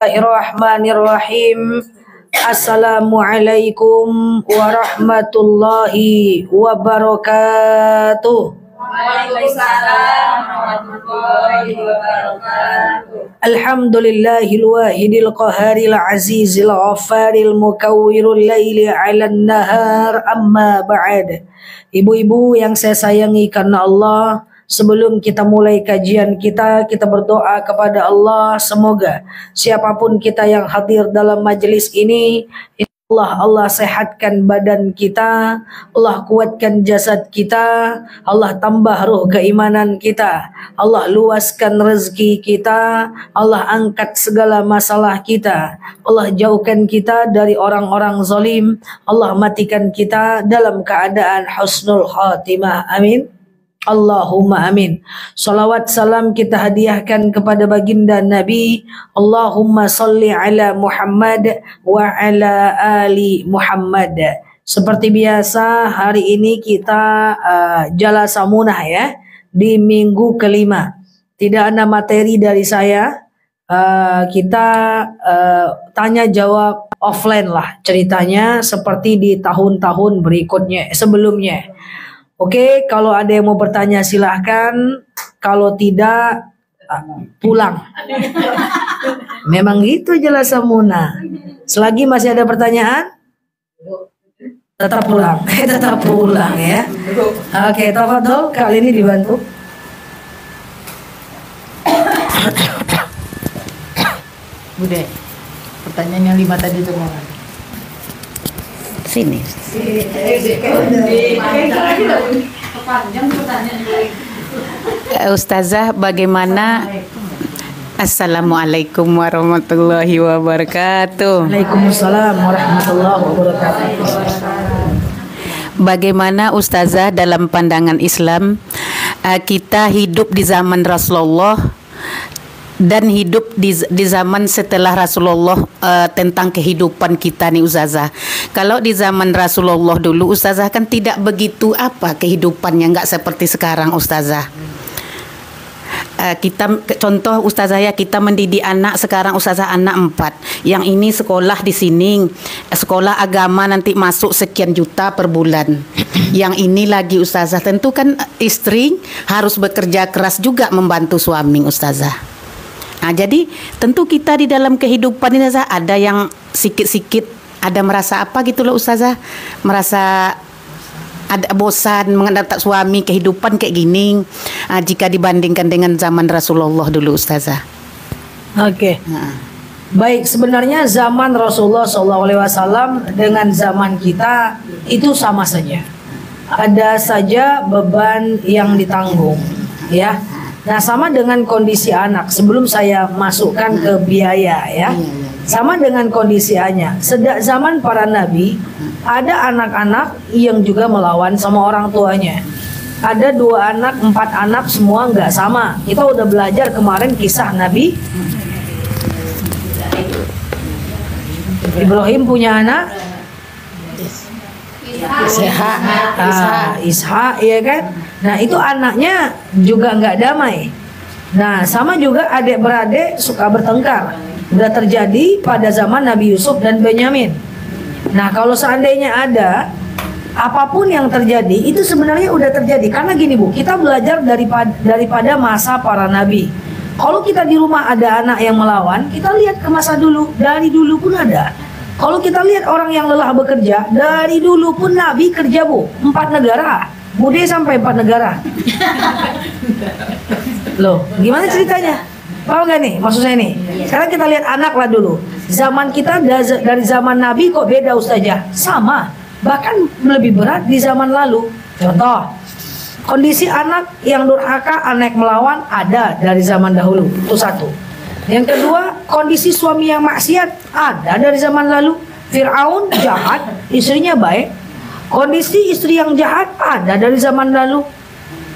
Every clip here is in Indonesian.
Bismillahirrahmanirrahim. Assalamualaikum warahmatullahi wabarakatuh. Waalaikumsalam warahmatullahi wabarakatuh. Alhamdulillahil wahidil qaharil azizil ghafaril mukawwirul laili 'alan nahar, amma ba'd. Ibu-ibu yang saya sayangi karena Allah, sebelum kita mulai kajian kita berdoa kepada Allah, semoga siapapun kita yang hadir dalam majelis ini, Allah sehatkan badan kita, Allah kuatkan jasad kita, Allah tambah ruh keimanan kita, Allah luaskan rezeki kita, Allah angkat segala masalah kita, Allah jauhkan kita dari orang-orang zalim, Allah matikan kita dalam keadaan husnul khatimah. Amin. Allahumma amin. Salawat salam kita hadiahkan kepada baginda Nabi. Allahumma salli ala Muhammad wa ala ali Muhammad. Seperti biasa hari ini kita jalasa munah ya, di minggu kelima. Tidak ada materi dari saya. Kita tanya jawab offline lah ceritanya, seperti di tahun-tahun berikutnya sebelumnya. Oke, kalau ada yang mau bertanya silahkan. Kalau tidak, pulang. Memang gitu jalasa munah. Selagi masih ada pertanyaan, tetap pulang. Tetap pulang ya. Oke, tafadhol, kali ini dibantu. Bude, pertanyaan yang 5 tadi itu mau sini. Ustazah, bagaimana? Assalamualaikum warahmatullahi wabarakatuh. Waalaikumsalam warahmatullahi wabarakatuh. Bagaimana Ustazah dalam pandangan Islam kita hidup di zaman Rasulullah dan hidup di zaman setelah Rasulullah, tentang kehidupan kita nih Ustazah. Kalau di zaman Rasulullah dulu Ustazah kan tidak begitu kehidupannya, nggak seperti sekarang Ustazah. Kita contoh Ustazah ya, kita mendidik anak sekarang Ustazah, anak 4. Yang ini sekolah di sini, sekolah agama nanti masuk sekian juta per bulan. Yang ini lagi Ustazah, tentu kan istri harus bekerja keras juga membantu suami Ustazah. Nah, jadi tentu kita di dalam kehidupan ini Ustazah, ada yang sikit-sikit ada merasa gitu loh Ustazah, merasa ada bosan menghadap suami, kehidupan kayak gini, jika dibandingkan dengan zaman Rasulullah dulu Ustazah. Oke. Baik, sebenarnya zaman Rasulullah SAW dengan zaman kita itu sama saja. Ada saja beban yang ditanggung, ya. Nah, sama dengan kondisi anak. Sebelum saya masukkan ke biaya ya, sama dengan kondisinya. Sejak zaman para nabi, ada anak-anak yang juga melawan sama orang tuanya. Ada 2 anak, 4 anak, semua nggak sama. Kita udah belajar kemarin kisah Nabi Ibrahim punya anak Ishak, ya kan? Nah, itu anaknya juga nggak damai. Nah, sama juga adik-beradik suka bertengkar. Udah terjadi pada zaman Nabi Yusuf dan Benyamin. Nah, kalau seandainya ada apapun yang terjadi, itu sebenarnya udah terjadi. Karena gini Bu, kita belajar daripada masa para nabi. Kalau kita di rumah ada anak yang melawan, kita lihat ke masa dulu. Dari dulu pun ada. Kalau kita lihat orang yang lelah bekerja, dari dulu pun Nabi kerja Bu, 4 negara. Bude sampai 4 negara. Loh, gimana ceritanya? Paham gak nih maksud saya nih? Sekarang kita lihat anak lah dulu. Zaman kita dari zaman Nabi kok beda Ustazah? Sama, bahkan lebih berat di zaman lalu. Contoh, kondisi anak yang durhaka, anak melawan ada dari zaman dahulu. Itu satu. Yang kedua, kondisi suami yang maksiat ada dari zaman lalu. Fir'aun jahat, istrinya baik. Kondisi istri yang jahat ada dari zaman lalu.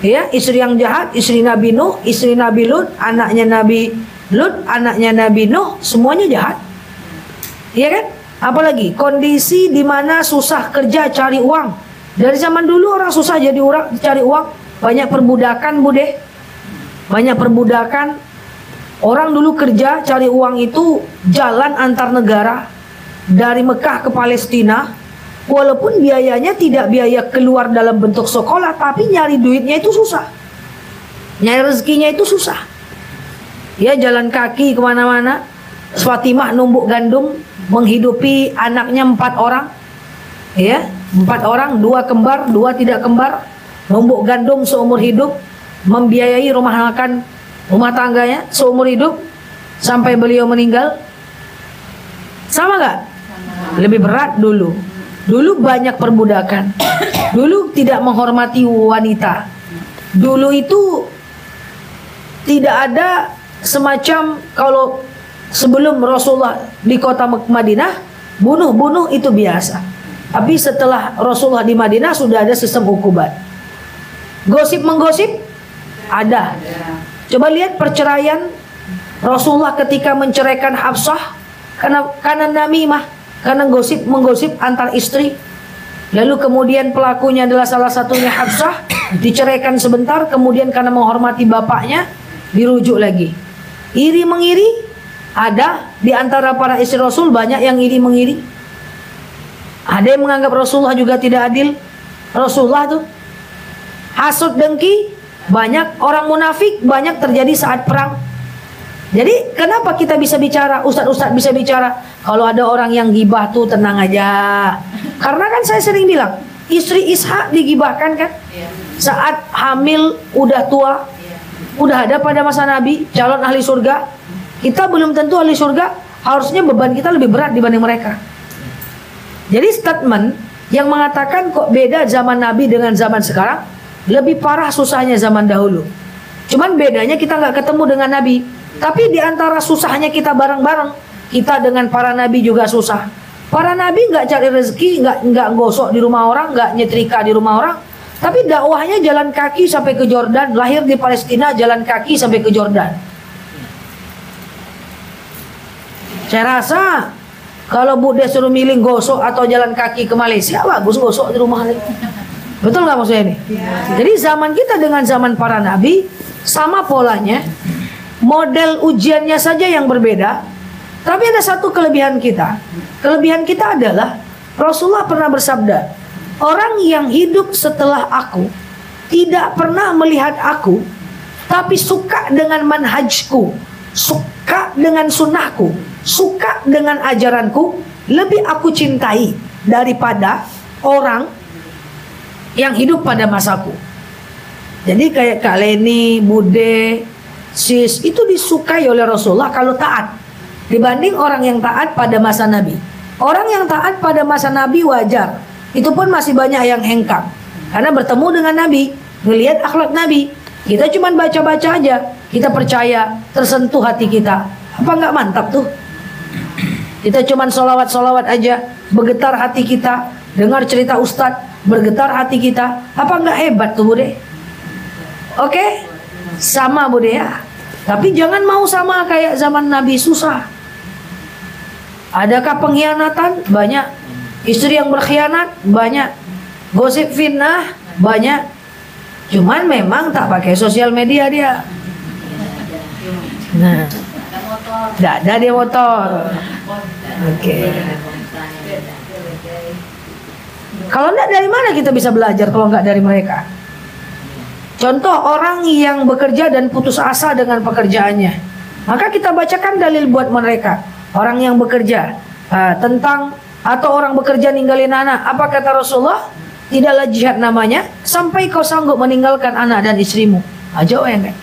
Ya, istri yang jahat, istri Nabi Nuh, istri Nabi Lut, anaknya Nabi Lut, anaknya Nabi Nuh, semuanya jahat. Iya kan? Apalagi kondisi di mana susah kerja cari uang. Dari zaman dulu orang susah cari uang, banyak perbudakan Bude. Banyak perbudakan. Orang dulu kerja cari uang itu jalan antar negara dari Mekah ke Palestina, walaupun biayanya tidak biaya keluar dalam bentuk sekolah, tapi nyari duitnya itu susah, nyari rezekinya itu susah. Ya jalan kaki kemana-mana. Fatimah numbuk gandum menghidupi anaknya 4 orang, ya 4 orang, 2 kembar, 2 tidak kembar, numbuk gandum seumur hidup, membiayai rumah makan rumah tangganya seumur hidup sampai beliau meninggal. Sama nggak? Lebih berat dulu. Dulu banyak perbudakan. Dulu tidak menghormati wanita. Dulu itu tidak ada semacam kalau sebelum Rasulullah di kota Madinah, bunuh-bunuh itu biasa. Tapi setelah Rasulullah di Madinah sudah ada sistem hukuman. Gosip-menggosip ada. Coba lihat perceraian Rasulullah ketika menceraikan Hafsah karena namimah, karena gosip-menggosip antar istri. Lalu kemudian pelakunya adalah salah satunya Hafsah, diceraikan sebentar, kemudian karena menghormati bapaknya dirujuk lagi. Iri mengiri ada di antara para istri Rasul, banyak yang iri mengiri. Ada yang menganggap Rasulullah juga tidak adil. Rasulullah tuh hasud dengki, banyak orang munafik, banyak terjadi saat perang. Jadi kenapa kita bisa bicara, ustadz bisa bicara, kalau ada orang yang gibah tuh tenang aja. Karena kan saya sering bilang, istri Ishak digibahkan kan, saat hamil udah tua, udah ada pada masa Nabi calon ahli surga. Kita belum tentu ahli surga, harusnya beban kita lebih berat dibanding mereka. Jadi statement yang mengatakan kok beda zaman Nabi dengan zaman sekarang, lebih parah susahnya zaman dahulu. Cuman bedanya kita nggak ketemu dengan Nabi. Tapi di antara susahnya kita bareng-bareng, kita dengan para Nabi juga susah. Para Nabi nggak cari rezeki, nggak gosok di rumah orang, nggak nyetrika di rumah orang. Tapi dakwahnya jalan kaki sampai ke Jordan, lahir di Palestina jalan kaki sampai ke Jordan. Saya rasa kalau Bude suruh milih gosok atau jalan kaki ke Malaysia, bagus gosok di rumah. Betul nggak maksudnya ini? Jadi zaman kita dengan zaman para nabi sama polanya, model ujiannya saja yang berbeda. Tapi ada satu kelebihan kita. Kelebihan kita adalah Rasulullah pernah bersabda, orang yang hidup setelah aku tidak pernah melihat aku, tapi suka dengan manhajku, suka dengan sunnahku, suka dengan ajaranku, lebih aku cintai daripada orang yang hidup pada masaku. Jadi kayak Kak Leni, Bude, Sis, itu disukai oleh Rasulullah kalau taat dibanding orang yang taat pada masa Nabi. Orang yang taat pada masa Nabi wajar, itu pun masih banyak yang hengkang karena bertemu dengan Nabi, melihat akhlak Nabi. Kita cuma baca-baca aja, kita percaya, tersentuh hati kita. Apa nggak mantap tuh? Kita cuma solawat-solawat aja, bergetar hati kita. Dengar cerita ustadz, bergetar hati kita. Apa nggak hebat tuh Bude? Oke? Sama Bude ya. Tapi jangan mau sama kayak zaman Nabi, susah. Adakah pengkhianatan? Banyak. Istri yang berkhianat? Banyak. Gosip fitnah? Banyak. Cuman memang tak pakai sosial media dia. Nah, tidak ada dia motor. Oke. Kalau enggak, dari mana kita bisa belajar kalau enggak dari mereka? Contoh orang yang bekerja dan putus asa dengan pekerjaannya, maka kita bacakan dalil buat mereka. Orang yang bekerja tentang, atau orang bekerja ninggalin anak, apa kata Rasulullah? Tidaklah jihad namanya sampai kau sanggup meninggalkan anak dan istrimu. Aja ya enggak?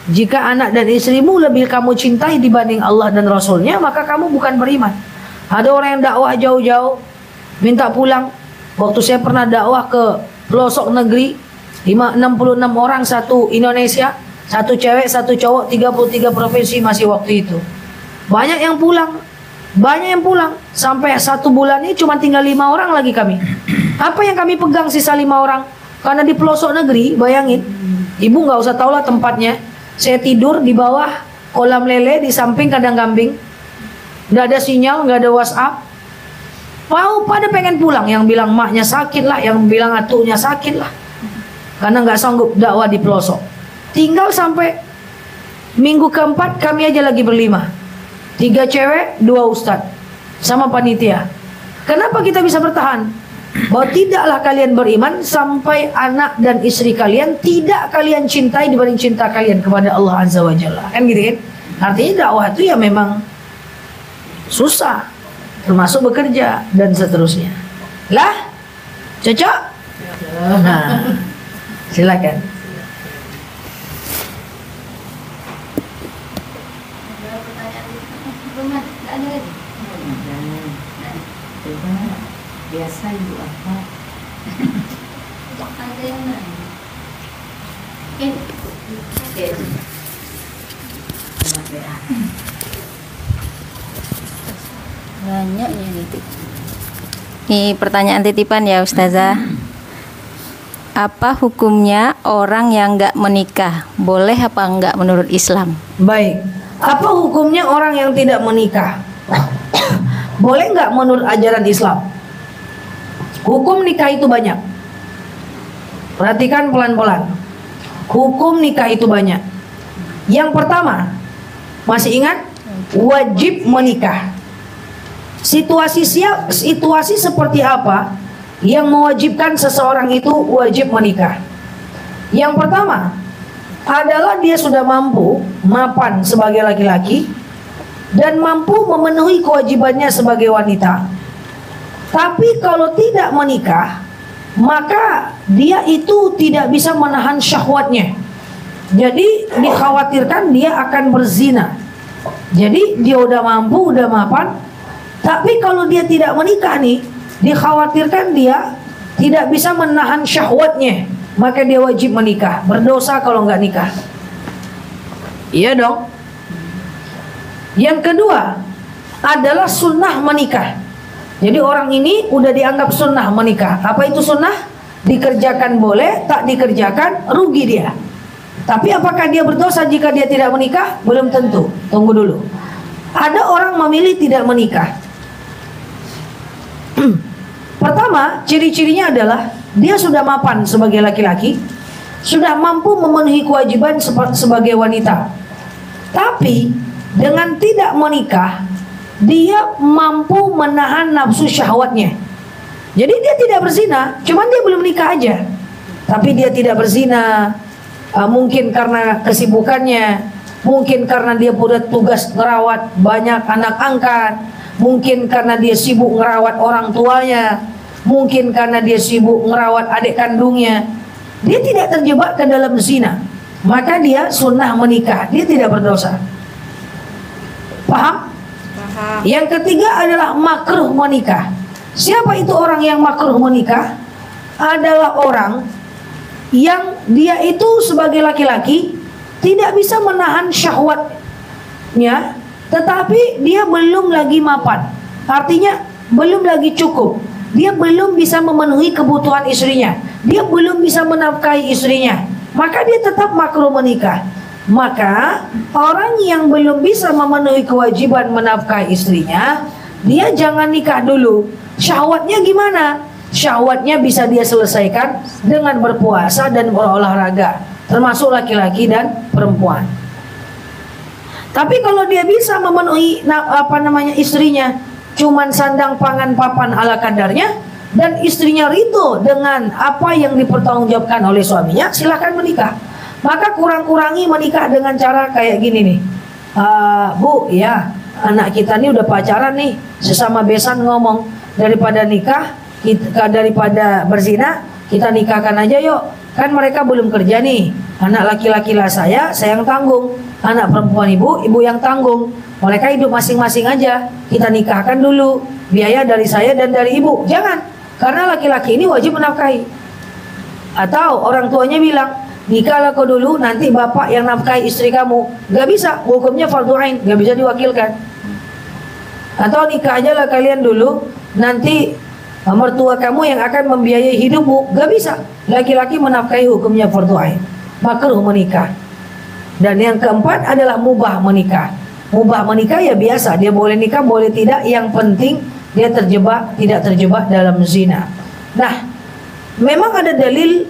Jika anak dan istrimu lebih kamu cintai dibanding Allah dan Rasulnya, maka kamu bukan beriman. Ada orang yang dakwah jauh-jauh minta pulang. Waktu saya pernah dakwah ke pelosok negeri, 66 orang satu Indonesia, satu cewek satu cowok, 33 provinsi masih waktu itu. Banyak yang pulang, sampai 1 bulan ini cuma tinggal 5 orang lagi kami. Apa yang kami pegang sisa 5 orang? Karena di pelosok negeri, bayangin, ibu nggak usah tahu lah tempatnya. Saya tidur di bawah kolam lele, di samping kandang kambing. Nggak ada sinyal, nggak ada WhatsApp. Mau pada pengen pulang, yang bilang maknya sakit lah, yang bilang atunya sakit lah, karena nggak sanggup dakwah di pelosok. Tinggal sampai Minggu keempat kami aja lagi berlima, 3 cewek 2 ustadz sama panitia. Kenapa kita bisa bertahan? Bahwa tidaklah kalian beriman sampai anak dan istri kalian tidak kalian cintai dibanding cinta kalian kepada Allah Azza wa Jalla. Kan gitu kan? Artinya dakwah itu ya memang susah, termasuk bekerja dan seterusnya. Lah, cocok? Nah, silakan. Biasa ibu apa? Ada yang nanya. Banyak ya ini pertanyaan titipan ya Ustazah. Apa hukumnya orang yang nggak menikah? Boleh apa enggak menurut Islam? Baik. Apa hukumnya orang yang tidak menikah? Boleh nggak menurut ajaran Islam? Hukum nikah itu banyak. Perhatikan pelan-pelan. Hukum nikah itu banyak. Yang pertama, masih ingat? Wajib menikah. Situasi seperti apa yang mewajibkan seseorang itu wajib menikah? Yang pertama adalah dia sudah mampu mapan sebagai laki-laki dan mampu memenuhi kewajibannya sebagai wanita. Tapi kalau tidak menikah, maka dia itu tidak bisa menahan syahwatnya. Jadi dikhawatirkan dia akan berzina. Jadi dia udah mampu, udah mapan, tapi kalau dia tidak menikah nih, dikhawatirkan dia tidak bisa menahan syahwatnya, maka dia wajib menikah. Berdosa kalau nggak nikah. Iya dong. Yang kedua adalah sunnah menikah. Jadi orang ini udah dianggap sunnah menikah. Apa itu sunnah? Dikerjakan boleh, tak dikerjakan rugi dia. Tapi apakah dia berdosa jika dia tidak menikah? Belum tentu. Tunggu dulu. Ada orang memilih tidak menikah. Pertama, ciri-cirinya adalah dia sudah mapan sebagai laki-laki, sudah mampu memenuhi kewajiban sebagai wanita. Tapi dengan tidak menikah, dia mampu menahan nafsu syahwatnya. Jadi dia tidak berzina, cuman dia belum nikah aja. Tapi dia tidak berzina, mungkin karena kesibukannya, mungkin karena dia punya tugas ngerawat banyak anak angkat, mungkin karena dia sibuk ngerawat orang tuanya, mungkin karena dia sibuk ngerawat adik kandungnya. Dia tidak terjebak ke dalam zina, maka dia sunnah menikah, dia tidak berdosa. Paham? Yang ketiga adalah makruh menikah. Siapa itu orang yang makruh menikah? Adalah orang yang dia itu sebagai laki-laki tidak bisa menahan syahwatnya, tetapi dia belum lagi mapan. Artinya belum lagi cukup. Dia belum bisa memenuhi kebutuhan istrinya. Dia belum bisa menafkahi istrinya. Maka dia tetap makruh menikah. Maka orang yang belum bisa memenuhi kewajiban menafkahi istrinya, dia jangan nikah dulu. Syahwatnya gimana? Syahwatnya bisa dia selesaikan dengan berpuasa dan berolahraga, termasuk laki-laki dan perempuan. Tapi kalau dia bisa memenuhi istrinya, cuman sandang pangan papan ala kadarnya, dan istrinya ridho dengan apa yang dipertanggungjawabkan oleh suaminya, silakan menikah. Maka kurang-kurangi menikah dengan cara kayak gini nih. Bu, ya anak kita nih udah pacaran nih, sesama besan ngomong, daripada nikah, daripada berzina, kita nikahkan aja yuk. Kan mereka belum kerja nih. Anak laki-laki lah saya yang tanggung. Anak perempuan ibu yang tanggung. Mereka hidup masing-masing aja. Kita nikahkan dulu. Biaya dari saya dan dari ibu. Jangan, karena laki-laki ini wajib menafkahi. Atau orang tuanya bilang, nikahlah kau dulu, nanti bapak yang nafkahi istri kamu. Gak bisa, hukumnya fardu ain, gak bisa diwakilkan. Atau nikah aja lah kalian dulu, nanti mertua kamu yang akan membiayai hidupmu. Gak bisa, laki-laki menafkahi, hukumnya fardu ain, makruh menikah. Dan yang keempat adalah mubah menikah. Mubah menikah ya biasa, dia boleh nikah boleh tidak, yang penting dia tidak terjebak dalam zina. Nah, memang ada dalil,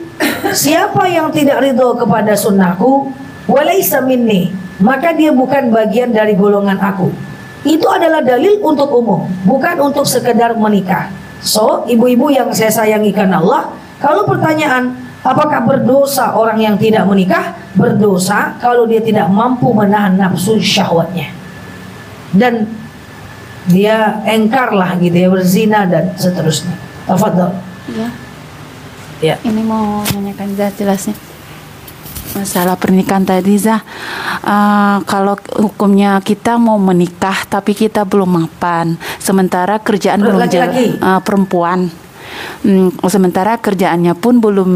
siapa yang tidak ridho kepada sunnahku, walaysa minni, maka dia bukan bagian dari golongan aku. Itu adalah dalil untuk umum, bukan untuk sekedar menikah. So, ibu-ibu yang saya sayangi karena Allah, kalau pertanyaan apakah berdosa orang yang tidak menikah? Berdosa kalau dia tidak mampu menahan nafsu syahwatnya, dan dia engkar lah gitu ya, berzina dan seterusnya. Tafadhol. Ya. Ya. Ini mau nanyakan jelasnya. Masalah pernikahan tadi Zah, kalau hukumnya kita mau menikah tapi kita belum mapan, sementara kerjaan belum Laki-laki? perempuan, sementara kerjaannya pun belum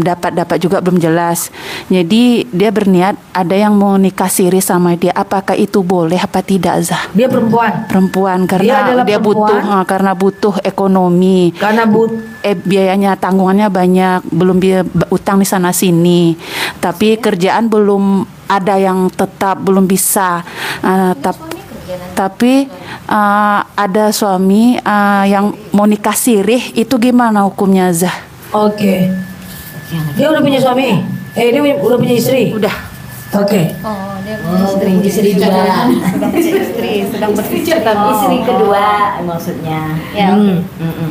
dapat juga belum jelas. Jadi dia berniat ada yang mau nikah siri sama dia, apakah itu boleh apa tidak Zah? Dia perempuan. Perempuan Dia karena adalah dia perempuan. butuh karena butuh ekonomi. Karena Biayanya, tanggungannya banyak, belum utang di sana sini, tapi kerjaan belum ada yang tetap, belum bisa. Tapi ada suami yang mau nikah sirih, itu gimana hukumnya Zah? Oke. Dia udah punya suami? Dia udah punya istri? Udah. Oke. Oh, dia punya istri dua. sedang berpikir Istri kedua maksudnya. Ya, oke.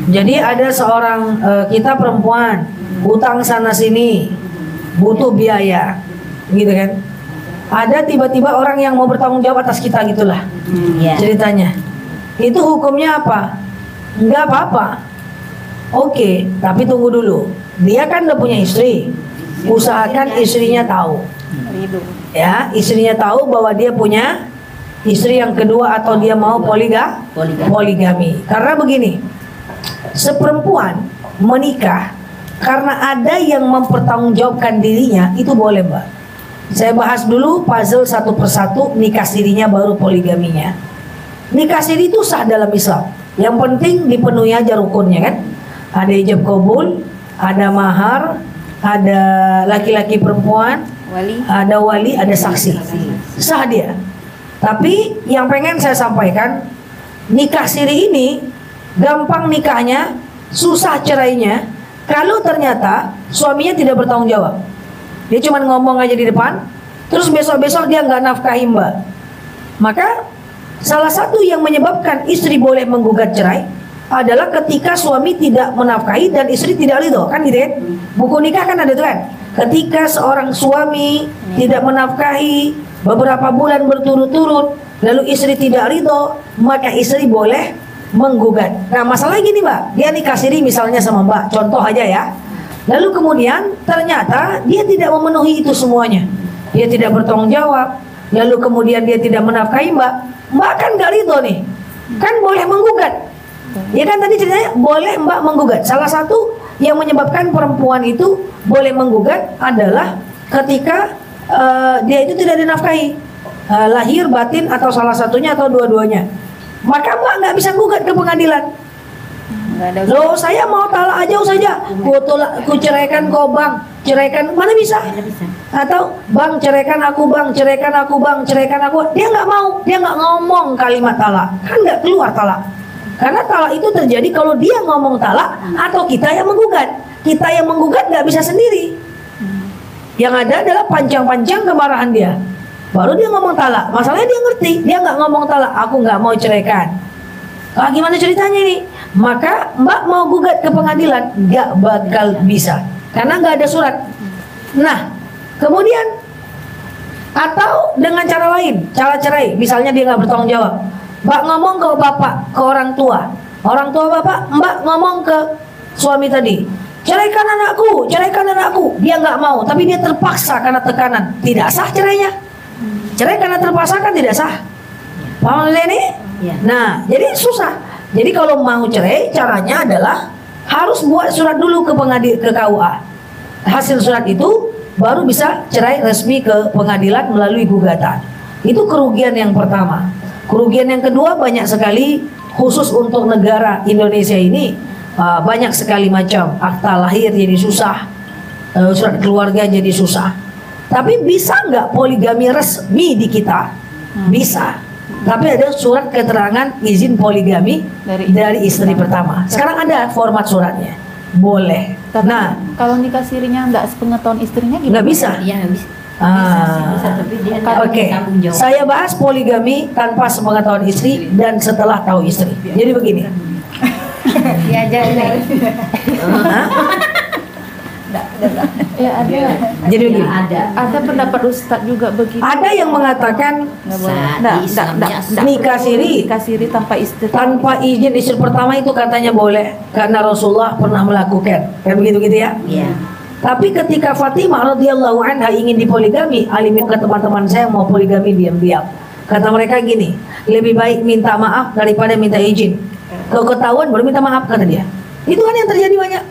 Jadi ada seorang kita perempuan utang sana sini, butuh biaya, gitu kan? Ada tiba-tiba orang yang mau bertanggung jawab atas kita gitulah Iya. ceritanya. Itu hukumnya apa? Enggak apa-apa. Oke, tapi tunggu dulu. Dia kan udah punya istri. Usahakan istrinya tahu. Ya, istrinya tahu bahwa dia punya istri yang kedua atau dia mau poligami. Karena begini, seperempuan menikah karena ada yang mempertanggungjawabkan dirinya, itu boleh Mbak. Saya bahas dulu puzzle satu persatu, nikah sirinya baru poligaminya. Nikah siri itu sah dalam Islam. Yang penting dipenuhi aja rukunnya kan. Ada ijab kabul, ada mahar, ada laki-laki perempuan, ada wali, ada saksi. Sah dia. Tapi yang pengen saya sampaikan, nikah siri ini gampang nikahnya, susah cerainya kalau ternyata suaminya tidak bertanggung jawab. Dia cuma ngomong aja di depan, terus besok-besok dia nggak nafkahi Mbak. Maka salah satu yang menyebabkan istri boleh menggugat cerai adalah ketika suami tidak menafkahi dan istri tidak ridho, kan gitu kan? Buku nikah kan ada tuh kan? Ketika seorang suami tidak menafkahi beberapa bulan berturut-turut, lalu istri tidak ridho, maka istri boleh menggugat. Nah masalahnya gini Mbak, dia nikah siri misalnya sama Mbak, contoh aja ya. Lalu kemudian ternyata dia tidak memenuhi itu semuanya. Dia tidak bertanggung jawab. Lalu kemudian dia tidak menafkahi Mbak. Mbak kan gak ridho nih, kan boleh menggugat. Ya kan tadi ceritanya boleh Mbak menggugat. Salah satu yang menyebabkan perempuan itu boleh menggugat adalah ketika dia itu tidak dinafkahi, lahir, batin, atau salah satunya atau dua-duanya. Maka Mbak nggak bisa gugat ke pengadilan. Loh saya mau talak aja saja, ku ceraikan kau Bang, ceraikan, mana bisa? Atau Bang ceraikan aku Bang, ceraikan aku Bang, ceraikan aku. Dia nggak mau, dia nggak ngomong kalimat talak, kan nggak keluar talak. Karena talak itu terjadi kalau dia ngomong talak atau kita yang menggugat. Kita yang menggugat nggak bisa sendiri. Yang ada adalah panjang-panjang kemarahan dia. Baru dia ngomong talak. Masalahnya dia ngerti, dia nggak ngomong talak. Aku nggak mau ceraikan. Gimana ceritanya ini? Maka Mbak mau gugat ke pengadilan, nggak bakal bisa karena nggak ada surat. Nah, kemudian atau dengan cara lain, cara cerai, misalnya dia nggak bertanggung jawab. Mbak ngomong ke bapak, ke orang tua bapak, Mbak ngomong ke suami tadi, ceraikan anakku, dia nggak mau, tapi dia terpaksa karena tekanan, tidak sah cerainya. Cerai karena terpaksa kan tidak sah. Paham ini? Ya. Nah, jadi susah. Jadi kalau mau cerai, caranya adalah harus buat surat dulu ke KUA. Hasil surat itu baru bisa cerai resmi ke pengadilan melalui gugatan. Itu kerugian yang pertama. Kerugian yang kedua banyak sekali, khusus untuk negara Indonesia ini banyak sekali macam. Akta lahir jadi susah, surat keluarga jadi susah. Tapi bisa nggak poligami resmi di kita? Bisa. Tapi ada surat keterangan izin poligami dari istri pertama. Sekarang ada format suratnya. Boleh. Tapi Nah, kalau nikah sirinya nggak sepengetahuan istrinya gimana? nggak bisa. Iya, nggak bisa. Bisa, tapi dia nggak Oke, tanggung jawab. saya bahas poligami tanpa sepengetahuan istri dan setelah tahu istri. Jadi begini. Ya jangan. Hah? Ya ada. Jadi begini. Ada pendapat Ustadz juga begitu. Ada yang mengatakan nikah siri tanpa istri. tanpa izin istri pertama itu katanya boleh karena Rasulullah pernah melakukan. Kan begitu gitu ya? Iya. Tapi ketika Fatimah radhiyallahu anha ingin dipoligami, alimin ke teman-teman saya mau poligami diam-diam. Kata mereka gini, lebih baik minta maaf daripada minta izin. Kalau ketahuan baru minta maaf kata dia. Itu kan yang terjadi banyak.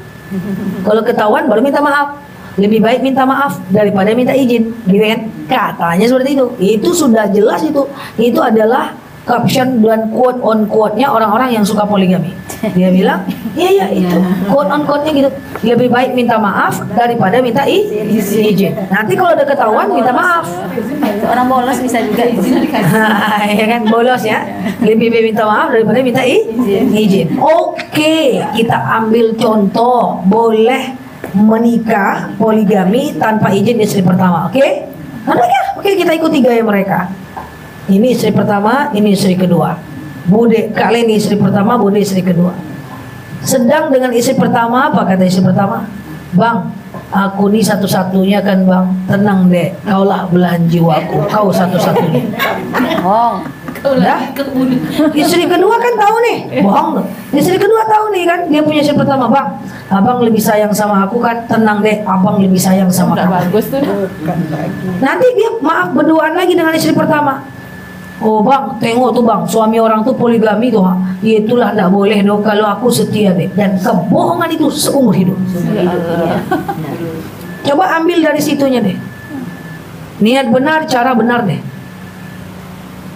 Kalau ketahuan baru minta maaf. Lebih baik minta maaf daripada minta izin, gitu kan? Katanya seperti itu. Itu sudah jelas itu. Itu adalah caption dan quote on quote-nya orang-orang yang suka poligami. Dia bilang, iya itu quote on quote-nya gitu. Lebih baik minta maaf daripada minta izin. Nanti kalau udah ketahuan minta maaf. Orang bolos bisa juga Ya kan, bolos ya. Lebih baik minta maaf daripada minta izin. Oke, kita ambil contoh. Boleh menikah poligami tanpa izin istri pertama. Oke? Oke, kita ikuti gaya mereka. Ini istri pertama, ini istri kedua. Bude, kalian istri pertama, bude istri kedua. Sedang dengan istri pertama, apa kata istri pertama? Bang, aku ini satu-satunya kan bang. Tenang deh, kaulah belahan jiwaku. Kau satu-satunya. bohong. Dah? Istri kedua kan tahu nih, bohong tuh. Istri kedua tahu nih kan, dia punya istri pertama, bang, abang lebih sayang sama aku kan, tenang deh, abang lebih sayang sama kamu. Bagus tuh. Nanti dia maaf berduaan lagi dengan istri pertama. Oh bang, tengok tuh bang, suami orang tuh poligami tuh. Itulah nggak boleh dong kalau aku setia deh. Dan kebohongan itu seumur hidup. Coba ambil dari situnya deh. Niat benar, cara benar deh.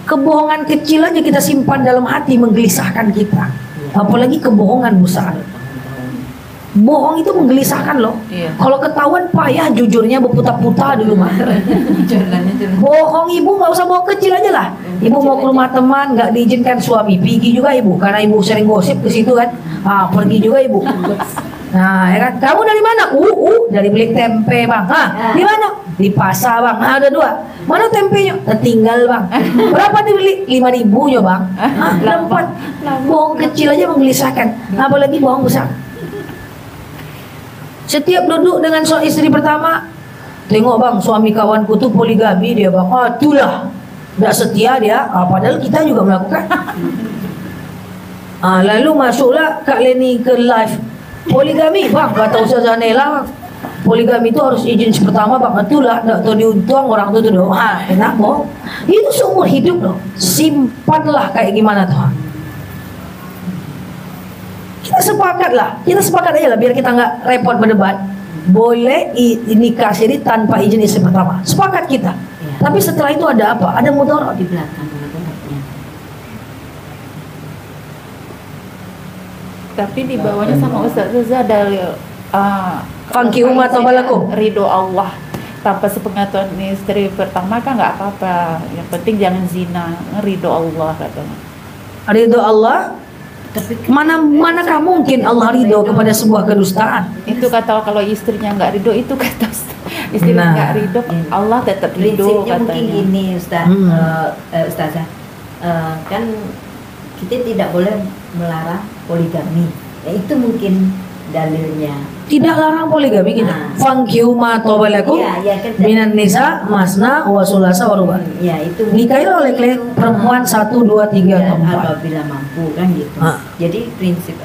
Kebohongan kecil aja kita simpan dalam hati menggelisahkan kita. Apalagi kebohongan besar. Bohong itu menggelisahkan loh. Kalau ketahuan payah jujurnya berputar-putar di rumah. Bohong ibu nggak usah bohong kecil aja lah. Ibu mau ke rumah teman nggak diizinkan suami, pergi juga ibu karena ibu sering gosip ke situ kan. Pergi juga ibu. Nah, ya kan? Kamu dari mana? Dari beli tempe bang. Di mana? Di pasar bang. Ada 2. Mana tempenya? Tertinggal bang. Berapa dibeli? 5.000 ya bang. Ada 4. Bohong kecil aja menggelisahkan. Apalagi bohong besar. Setiap duduk dengan istri pertama, tengok bang, suami kawanku tuh poligami dia bang. Itulah, tidak setia dia. Padahal kita juga melakukan. Lalu masuklah Kak Leni ke live poligami bang, kata Ustazah Nela bang. Poligami itu harus izin pertama bang. Itulah, tidak tahu diuntung orang tuh tuh. Enak bohong. Itu seumur hidup loh. Simpanlah kayak gimana tuh. Kita sepakat aja lah biar kita nggak repot berdebat. Boleh nikah siri tanpa izin istri pertama. Sepakat kita. Ya. Tapi setelah itu ada apa? Ada mudarat Di belakang ada. Tapi di bawahnya sama Ustaz Reza ada Fankihu ma tabalakum. ridho Allah. Tanpa sepengetahuan istri pertama kan nggak apa-apa. Yang penting jangan zina, ridho Allah katanya. Ridho Allah. Manakah mungkin Allah ridho kepada sebuah kedustaan? Itu kata kalau istrinya nggak ridho, itu kata istrinya nggak ridho, Allah tetap ridho Prinsipnya mungkin katanya. gini Ustazah, kan kita tidak boleh melarang poligami. Ya, itu mungkin dalilnya. Tidak larang poligami kita. Fankihu ma tabalakum kan. minan nisa masna wa sulasa wa ruba. Ya, itu Nikahilah oleh perempuan 1, 2, 3 atau 4. apabila mampu kan gitu. Jadi prinsip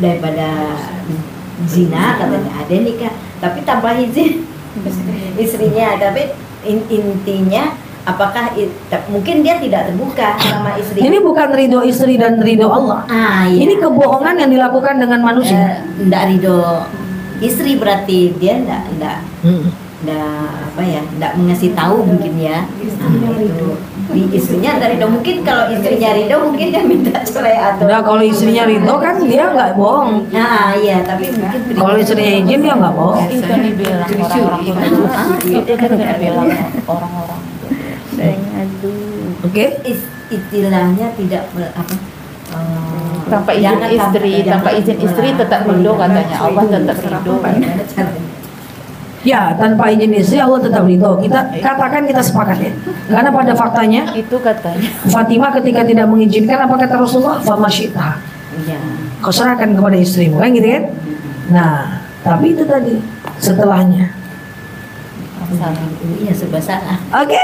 daripada zina katanya ada nikah, tapi tanpa izin istrinya. Tapi intinya apakah mungkin dia tidak terbuka sama istri. Ini bukan ridho istri dan ridho Allah. Iya. Ini kebohongan yang dilakukan dengan manusia. Tidak ridho istri berarti dia tidak mengasih tahu mungkin ya. Itu di istrinya dari ridho. Mungkin kalau istrinya ridho mungkin dia minta cerai atau. Nah, kalau istrinya ridho kan dia nggak bohong. Iya, tapi mungkin Kalau istrinya izin dia nggak bohong. Itu yang dibilang orang-orang itu kan dibilang orang-orang. Oke. Istilahnya tidak Tanpa izin istri tetap ridho katanya. Allah tetap ridho. Ya, tanpa izin istri Allah tetap ridho. Kita katakan kita sepakat ya. Karena pada faktanya Itu katanya. Fatimah ketika tidak mengizinkan apa kata Rasulullah? Famasyita. Iya. Kau serahkan kepada istrimu kan gitu kan? Nah, tapi itu tadi setelahnya. Iya, serba salah. Oke.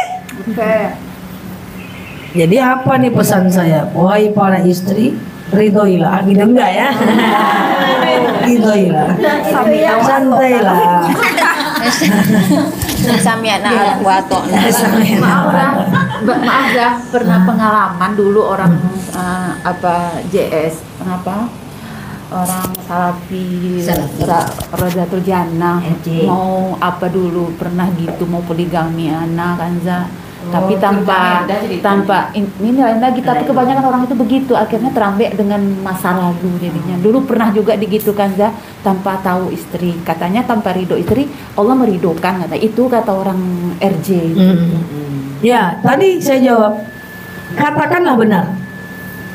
Jadi apa nih pesan saya? Wahai para istri, ridhoilah, gitu enggak ya? Ridhoilah, santailah. Sami'na wa ata'na. Maaf ya, pernah pengalaman dulu orang JS orang Salafi Rodatul Jannah RJ. mau apa dulu pernah gitu mau poligami anak kan Za. Tapi tanpa ini lain lagi, tapi kebanyakan orang itu begitu akhirnya terambek dengan masa lalu jadinya. Dulu pernah juga digitukan Za, tanpa tahu istri, katanya tanpa ridho istri Allah meridokan, kata itu kata orang RJ. Ya, tadi saya jawab. Katakanlah benar.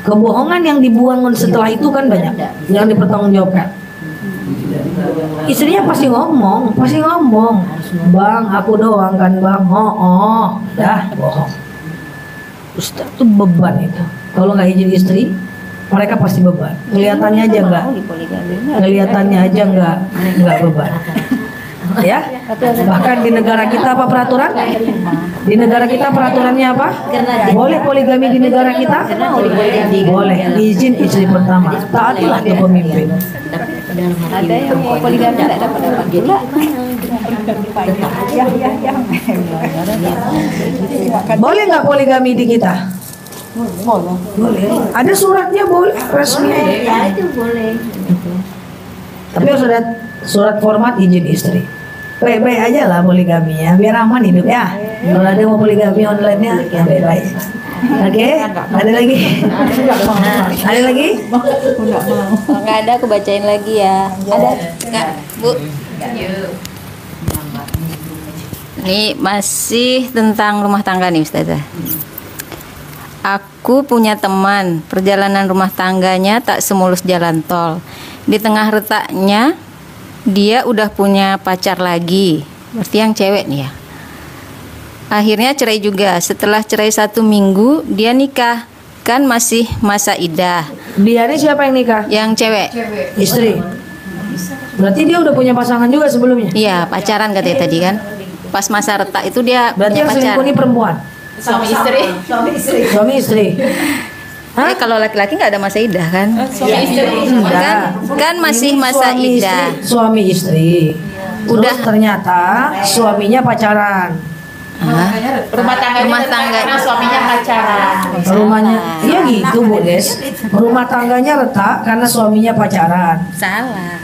Kebohongan yang dibuang setelah itu kan banyak yang dipertanggungjawabkan. Istrinya pasti ngomong, Bang, aku doang kan bang, dah bohong. Ustaz itu beban itu. Kalau nggak izin istri, mereka pasti beban. Kelihatannya aja nggak, nggak beban. Ya, bahkan di negara kita apa peraturan? Di negara kita peraturannya apa? Boleh poligami di negara kita? Boleh. Izin istri pertama. Taatilah ke pemimpin. Ada yang mau poligami tidak dapat pula. Boleh nggak poligami di kita? Boleh. Ada suratnya boleh, resmi. Ya, itu boleh. Tapi harus ada surat format izin istri. Baik-baik aja lah poligaminya, biar aman hidup ya. Kalau ada mau poligami online-nya, ya baik-baik. Oke, ada lagi? Ada lagi? Kalau nggak ada aku bacain lagi ya. Ada nggak Bu? Ini masih tentang rumah tangga nih Ustazah. Aku punya teman, perjalanan rumah tangganya tak semulus jalan tol. Di tengah retaknya dia udah punya pacar lagi, berarti yang cewek nih ya. Akhirnya cerai juga. Setelah cerai 1 minggu dia nikah, kan masih masa idah. Dia ini siapa yang nikah? Yang cewek. Istri. Berarti dia udah punya pasangan juga sebelumnya. Iya, pacaran katanya tadi kan. Pas masa retak itu dia Berarti punya yang pacar. selingkuh ini perempuan. Suami istri. Hah? Kalau laki-laki nggak ada masa idah kan? Enggak. Kan masih Ini masa suami idah. istri, suami istri. Udah. Terus ternyata suaminya pacaran. Rumah tangganya karena suaminya pacaran. Rumahnya, iya gitu Bu Des. Rumah tangganya retak karena suaminya pacaran.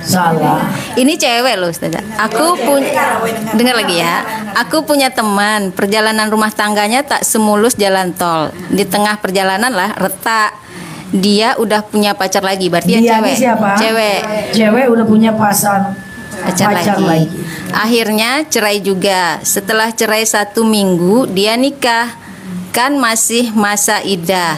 Salah. Ini cewek loh Ustazah. Aku punya, dengar lagi ya. Aku punya teman, perjalanan rumah tangganya tak semulus jalan tol. Di tengah perjalanan lah retak. Dia udah punya pacar lagi, berarti yang Dia cewek. ini siapa? Cewek Udah punya pacar lagi. Akhirnya cerai juga. Setelah cerai 1 minggu dia nikah, kan masih masa idah.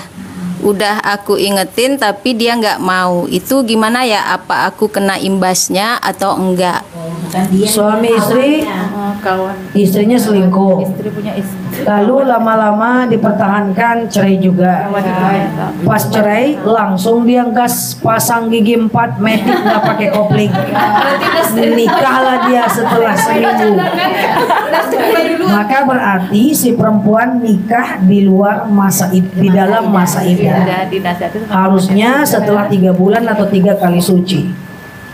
Udah aku ingetin tapi dia nggak mau. Itu gimana ya? Apa aku kena imbasnya atau enggak? Suami istri, Kawan istrinya selingkuh. istri punya istri. Lalu lama-lama dipertahankan, cerai juga. Pas cerai langsung dia gas pasang gigi 4 medik, nggak pakai kopling. Nikahlah dia setelah seminggu. Maka berarti si perempuan nikah di luar masa di dalam masa iddah. Ada dinasihatin Harusnya setelah 3 bulan atau 3 kali suci.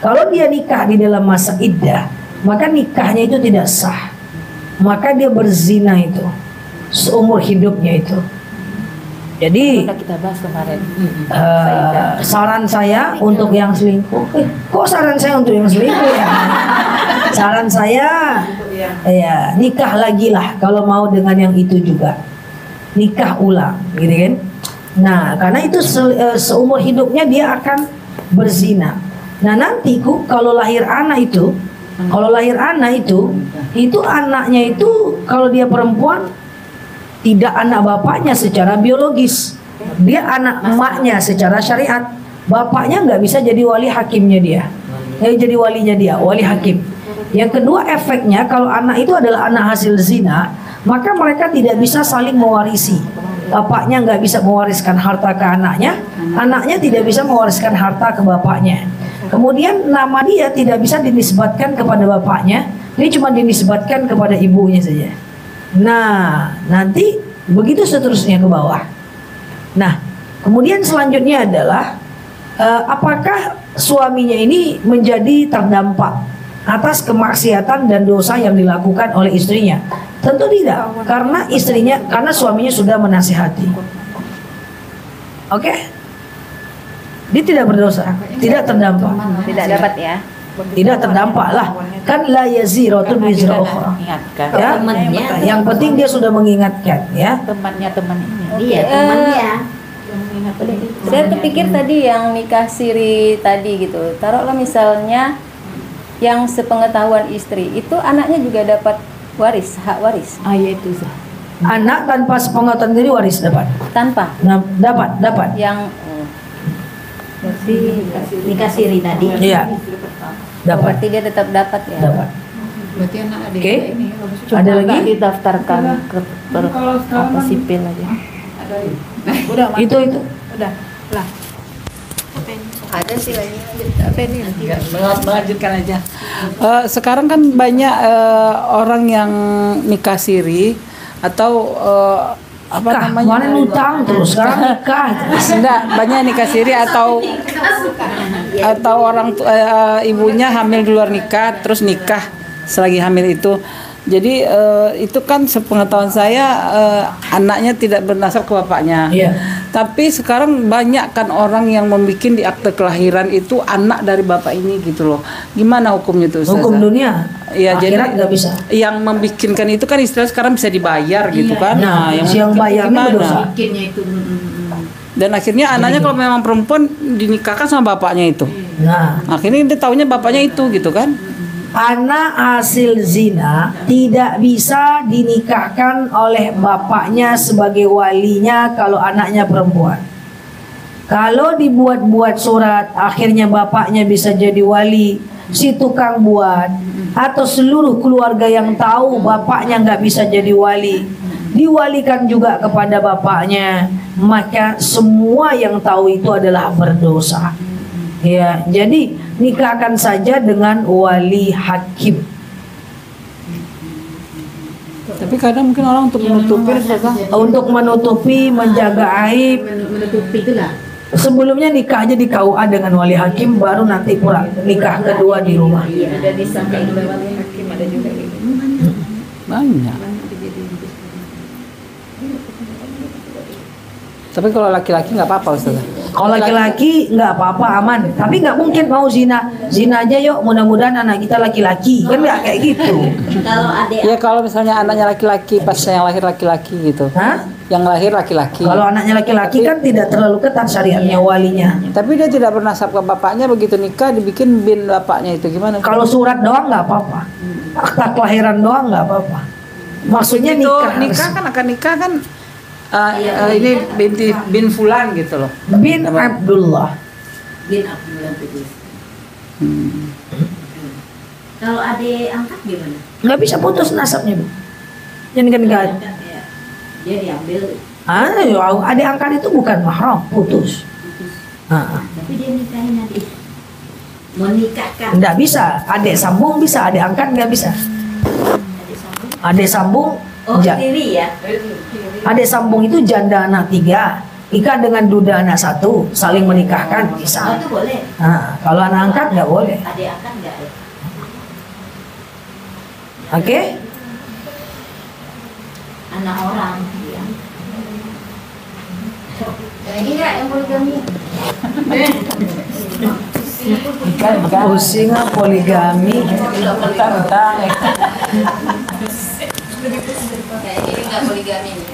Kalau dia nikah di dalam masa iddah, maka nikahnya itu tidak sah. Maka dia berzina itu seumur hidupnya itu. Jadi udah kita bahas kemarin. saran saya untuk yang selingkuh, kok saran saya untuk yang selingkuh ya? Saran saya, ya nikah lagi lah kalau mau dengan yang itu juga, nikah ulang, gitu kan? Nah, karena itu seumur hidupnya dia akan berzina. Nah nanti kalau lahir anak itu, itu anaknya itu kalau dia perempuan tidak anak bapaknya secara biologis, dia anak emaknya secara syariat. Bapaknya nggak bisa jadi wali hakimnya dia, jadi walinya dia, wali hakim. Yang kedua, efeknya kalau anak itu adalah anak hasil zina, maka mereka tidak bisa saling mewarisi. Bapaknya nggak bisa mewariskan harta ke anaknya, anaknya tidak bisa mewariskan harta ke bapaknya. Kemudian nama dia tidak bisa dinisbatkan kepada bapaknya, dia cuma dinisbatkan kepada ibunya saja. Nah, nanti begitu seterusnya ke bawah. Nah, kemudian selanjutnya adalah apakah suaminya ini menjadi terdampak atas kemaksiatan dan dosa yang dilakukan oleh istrinya? Tentu tidak, karena suaminya sudah menasihati. Oke? Dia tidak berdosa, tidak terdampak. Tidak dapat ya. Tidak terdampak lah. Kan la yaziratu wizra ukhra. Ingatkan. Ya, yang penting dia sudah mengingatkan, ya. Temannya teman ini. Iya, temannya. Saya terpikir tadi yang nikah siri tadi gitu. Taruhlah misalnya yang sepengetahuan istri itu anaknya juga dapat waris, hak waris. Ah ya itu sah. Anak tanpa sepengetahuan diri waris dapat. Tanpa Nah, dapat. yang Berarti nikah siri tadi. Iya. Dapat. berarti dia tetap dapat ya. Dapat. Berarti anak adik Oke. ini Cuma Ada nggak lagi? didaftarkan ke apa sipil aja. udah Itu. udah lah. Ada sih lagi. Melanjutkan aja. Sekarang kan banyak orang yang nikah siri atau apa Nikah, namanya? kemarin utang terus, sekarang nikah. Enggak, banyak nikah siri atau orang ibunya hamil di luar nikah terus nikah selagi hamil itu. Jadi itu kan sepengetahuan saya anaknya tidak bernasab ke bapaknya. Iya. Tapi sekarang banyak kan orang yang membuat di akte kelahiran itu anak dari bapak ini gitu loh. Gimana hukumnya tuh, Ustazah? Hukum dunia. Iya, jadi Akhirat nggak bisa. yang membikinkan itu kan istilah sekarang bisa dibayar gitu kan. Nah, yang membikin bayarnya gimana? berdosa. Bikinnya itu. Dan akhirnya anaknya kalau memang perempuan dinikahkan sama bapaknya itu. Nah, Akhirnya dia taunya bapaknya itu gitu kan. anak hasil zina tidak bisa dinikahkan oleh bapaknya sebagai walinya kalau anaknya perempuan. Kalau dibuat-buat surat, akhirnya bapaknya bisa jadi wali, si tukang buat, atau seluruh keluarga yang tahu bapaknya nggak bisa jadi wali, diwalikan juga kepada bapaknya, maka semua yang tahu itu adalah berdosa. Ya, jadi nikahkan saja dengan wali hakim. Tapi kadang mungkin orang untuk menutupi Untuk menutupi, menjaga aib. Menutupi itulah. Sebelumnya nikah aja di KUA dengan wali hakim, baru nanti pulang nikah kedua di rumah. Udah disampaikan oleh wali hakim ada juga gitu. banyak. Tapi kalau laki-laki nggak apa-apa, Ustaz. Kalau laki-laki nggak apa-apa, aman. Tapi nggak mungkin mau zina aja yuk. Mudah-mudahan anak kita laki-laki, kan nggak kayak gitu. Kalau adik Ya kalau misalnya anaknya laki-laki, pas yang lahir laki-laki gitu. Hah? Yang lahir laki-laki. Kalau anaknya laki-laki kan tidak terlalu ketat syariatnya walinya. Tapi dia tidak bernasab ke bapaknya, begitu nikah dibikin bin bapaknya itu gimana? Kalau surat doang nggak apa-apa, akta kelahiran doang nggak apa-apa. Maksudnya itu nikah, nikah kan akan nikah kan ini binti bin fulan gitu loh. bin Abdullah. bin Abdullah itu. Kalau adik angkat gimana? Nggak bisa putus nasabnya, Bu. Yang kan nggak. Ya. Dia diambil, Adik angkat itu bukan mahram, putus. tapi dia nikahin adik. Menikahkan Nggak bisa. Adik sambung bisa, adik angkat nggak bisa. adik sambung. Adik sambung, Sendiri ya. adik sambung itu janda anak 3, nikah dengan duda anak 1, saling menikahkan Oh, bisa. itu boleh. Kalau anak angkat nggak boleh. Adik angkat enggak ya? Oke? Anak orang ya. Ini enggak yang poligami? Pusing ah, poligami. Kayaknya ini enggak poligami nih.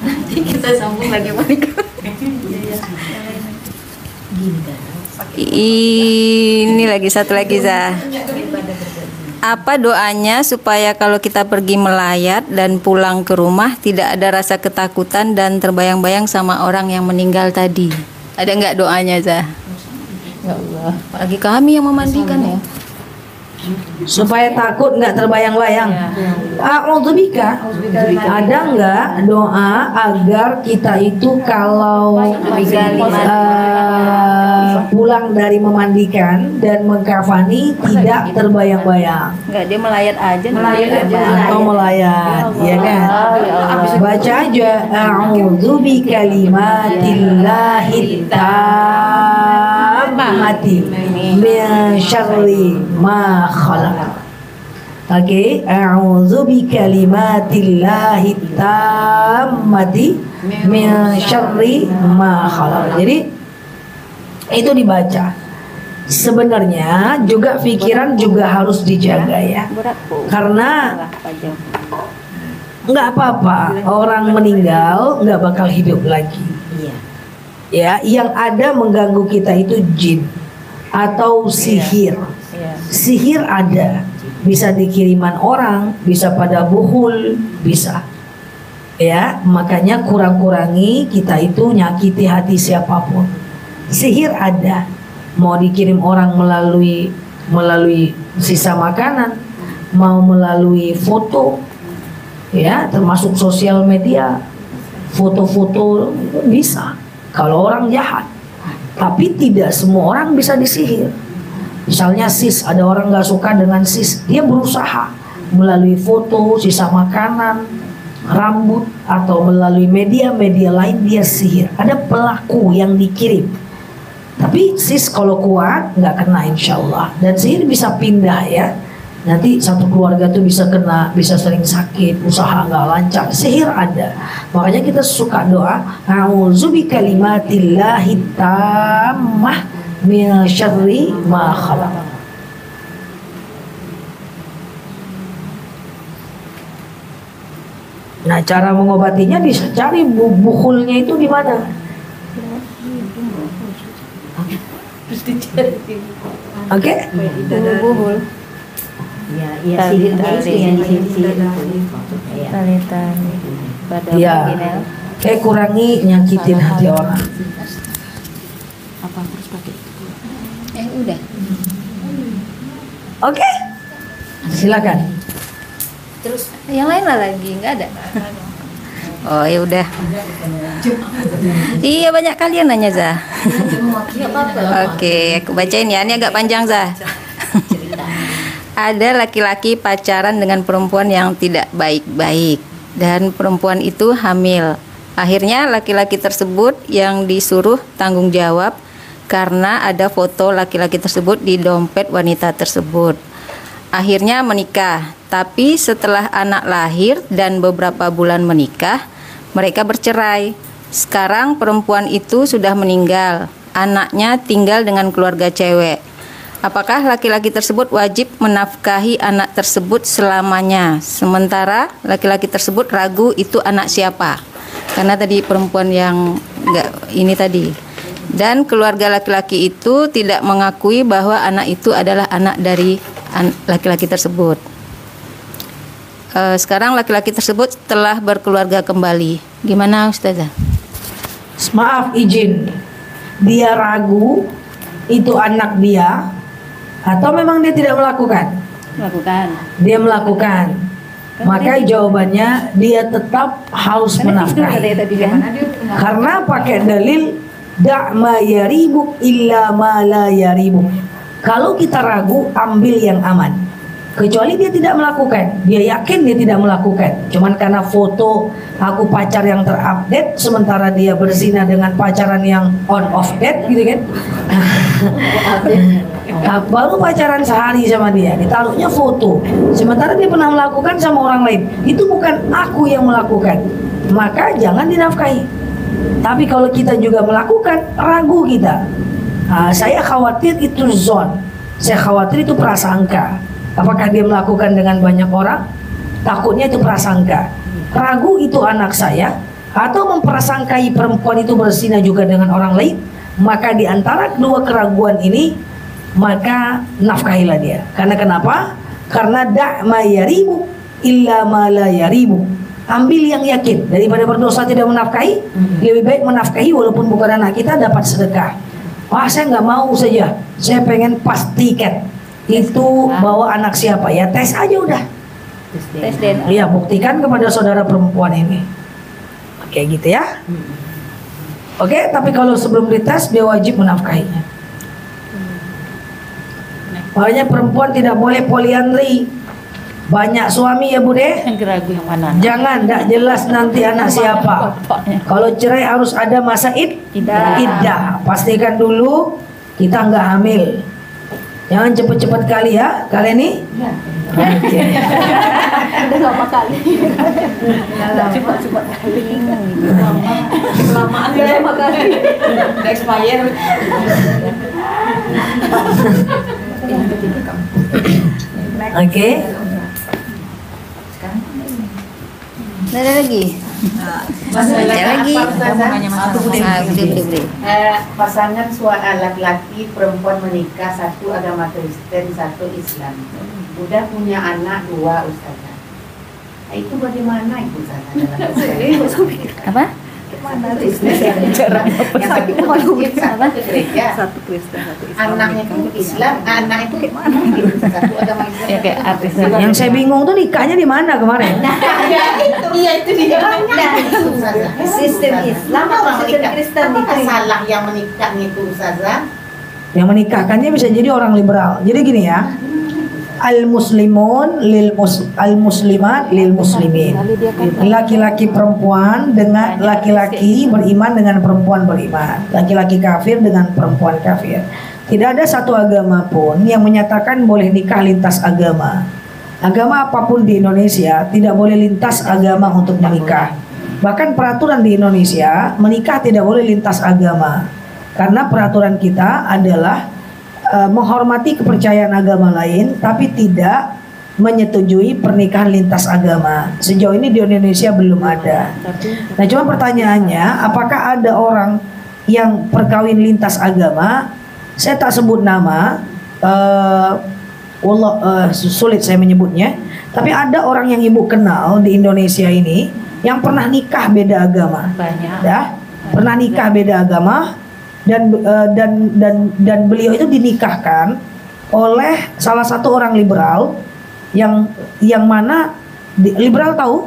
Nanti kita sambung lagi poligami. Ini lagi satu lagi, Zah. Apa doanya supaya kalau kita pergi melayat dan pulang ke rumah tidak ada rasa ketakutan dan terbayang-bayang sama orang yang meninggal tadi? Ada nggak doanya, Zah? Ya Allah. Apalagi kami yang memandikan ya. Supaya takut nggak terbayang-bayang. A'udzubika. Ada nggak doa agar kita itu kalau pulang dari memandikan dan mengkafani tidak terbayang-bayang? Enggak, dia melayat aja. Atau melayat, ya kan? Baca aja. A'udzu bikalimatillahi tammati min syarri ma khalaq. Oke, a'udzu bikalimatillahi tammati min syarri ma khalaq. Jadi itu dibaca. Sebenarnya juga pikiran juga harus dijaga ya. Karena nggak apa-apa orang meninggal nggak bakal hidup lagi. Ya, yang ada mengganggu kita itu jin atau sihir. Sihir ada, bisa dikiriman orang, bisa pada buhul, bisa. Ya, makanya kurang-kurangi kita itu nyakiti hati siapapun. Sihir ada, mau dikirim orang melalui sisa makanan, mau melalui foto, ya, termasuk sosial media, foto-foto bisa. Kalau orang jahat, tapi tidak semua orang bisa disihir. Misalnya sis, ada orang nggak suka dengan sis, dia berusaha melalui foto, sisa makanan, rambut, atau melalui media-media lain dia sihir. Ada pelaku yang dikirim. Tapi sis kalau kuat nggak kena insya Allah. Dan sihir bisa pindah ya. Nanti satu keluarga tuh bisa kena, bisa sering sakit, usaha nggak lancar. Sihir ada. Makanya kita suka doa, a'udzu bikalimatillahi tammah min syarri ma khalaq. Nah, cara mengobatinya dicari bukulnya itu di mana? Oke? Buhul. Ya, sihirnya itu yang disihir. Tali-tali. Pada Ya. vaginal. Kurangi nyakitin hati orang. Udah. Oke? Silakan. Terus yang lain lah lagi nggak ada. Oh ya udah. Iya banyak kalian nanya Zah. Oke, aku bacain ya. Ini agak panjang Zah. Ada laki-laki pacaran dengan perempuan yang tidak baik-baik dan perempuan itu hamil. Akhirnya laki-laki tersebut yang disuruh tanggung jawab karena ada foto laki-laki tersebut di dompet wanita tersebut. Akhirnya menikah, tapi setelah anak lahir dan beberapa bulan menikah, mereka bercerai. Sekarang perempuan itu sudah meninggal, anaknya tinggal dengan keluarga cewek. Apakah laki-laki tersebut wajib menafkahi anak tersebut selamanya? Sementara laki-laki tersebut ragu itu anak siapa? Karena tadi perempuan yang enggak ini tadi. Dan keluarga laki-laki itu tidak mengakui bahwa anak itu adalah anak dari laki-laki tersebut. Sekarang laki-laki tersebut telah berkeluarga kembali. Gimana Ustazah? Maaf izin, dia ragu itu anak dia atau memang dia tidak melakukan? Dia melakukan. Maka jawabannya dia tetap harus menafkahi. Karena pakai dalil da' ma yaribuk illa ma la yaribuk. Kalau kita ragu, ambil yang aman. Kecuali dia tidak melakukan, dia yakin dia tidak melakukan. Cuman karena foto aku pacar yang terupdate, sementara dia berzina dengan pacaran yang on off date, gitu kan? Nah, baru pacaran sehari sama dia, ditaruhnya foto. Sementara dia pernah melakukan sama orang lain. Itu bukan aku yang melakukan, maka jangan dinafkahi. Tapi kalau kita juga melakukan, ragu kita. Saya khawatir itu zon, saya khawatir itu prasangka. Apakah dia melakukan dengan banyak orang? Takutnya itu prasangka. Ragu itu anak saya, atau memprasangkai perempuan itu berzina juga dengan orang lain. Maka di antara kedua keraguan ini, maka nafkahilah dia. Karena kenapa? Karena da' ma yaribu illa ma la yaribu. Ambil yang yakin, daripada berdosa tidak menafkahi, lebih baik menafkahi walaupun bukan anak kita, dapat sedekah. Wah, saya nggak mau saja, saya pengen pas tiket. Itu bawa anak siapa ya, tes aja udah. Tes DNA. Iya, buktikan kepada saudara perempuan ini. Kayak gitu ya. Oke, tapi kalau sebelum dites dia wajib menafkahinya. Makanya perempuan tidak boleh poliandri. Banyak suami ya Bude. Yang ragu yang mana? Jangan, tidak jelas nanti anak siapa. Kalau cerai harus ada masa iddah. Pastikan dulu kita nggak hamil. Jangan cepet-cepet kali ya. Kali ini? Oke. Udah lama kali. Cepat-cepat kali. Kelamaan lama kali. Expired. Oke. Ada lagi? Ada lagi? Pasangan laki-laki perempuan menikah, satu agama Kristen, satu Islam. Udah punya anak 2 Ustazah. Itu bagaimana itu Ustazah dalam Apa? yang satu masjid, satu ke gereja, Satu Kristen, satu Islam. anaknya itu Islam, anak itu gimana gitu? Satu agama Islam. Ya kayak artis. Yang saya bingung tuh nikahnya di mana kemarin? Iya itu dia. Nah, itu Ustazah. Sistem Islam atau sistem Kristen Apakah itu? salah yang menikah itu Ustazah? Yang menikahkannya bisa jadi orang liberal. Jadi gini ya. Al-muslimun al-muslimat lil muslimin. Laki-laki perempuan dengan laki-laki beriman dengan perempuan beriman. Laki-laki kafir dengan perempuan kafir. Tidak ada satu agama pun yang menyatakan boleh nikah lintas agama. Agama apapun di Indonesia tidak boleh lintas agama untuk menikah. Bahkan peraturan di Indonesia menikah tidak boleh lintas agama. Karena peraturan kita adalah menghormati kepercayaan agama lain, tapi tidak menyetujui pernikahan lintas agama. Sejauh ini di Indonesia belum ada. Nah, cuma pertanyaannya, apakah ada orang yang perkawin lintas agama? Saya tak sebut nama, sulit saya menyebutnya. Tapi ada orang yang ibu kenal di Indonesia ini yang pernah nikah beda agama. Banyak. Ya, pernah nikah beda agama. Dan beliau itu dinikahkan oleh salah satu orang liberal yang mana liberal tahu?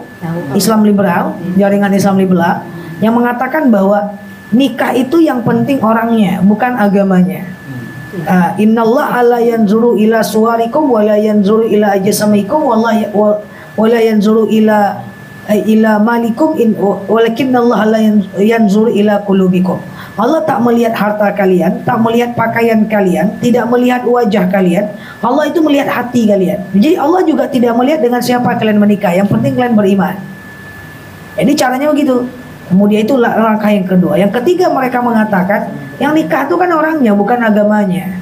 Islam liberal, jaringan Islam liberal yang mengatakan bahwa nikah itu yang penting orangnya, bukan agamanya. Innallaha la yanzuru ila suwarikum wa la yanzuru ila ajsamikum wa la yanzuru ila malikum walakinnallaha la yanzuru ila qulubikum. Allah tak melihat harta kalian, tak melihat pakaian kalian, tidak melihat wajah kalian. Allah itu melihat hati kalian. Jadi Allah juga tidak melihat dengan siapa kalian menikah. Yang penting kalian beriman. Jadi caranya begitu. Kemudian itu langkah yang kedua. Yang ketiga mereka mengatakan yang nikah itu kan orangnya, bukan agamanya.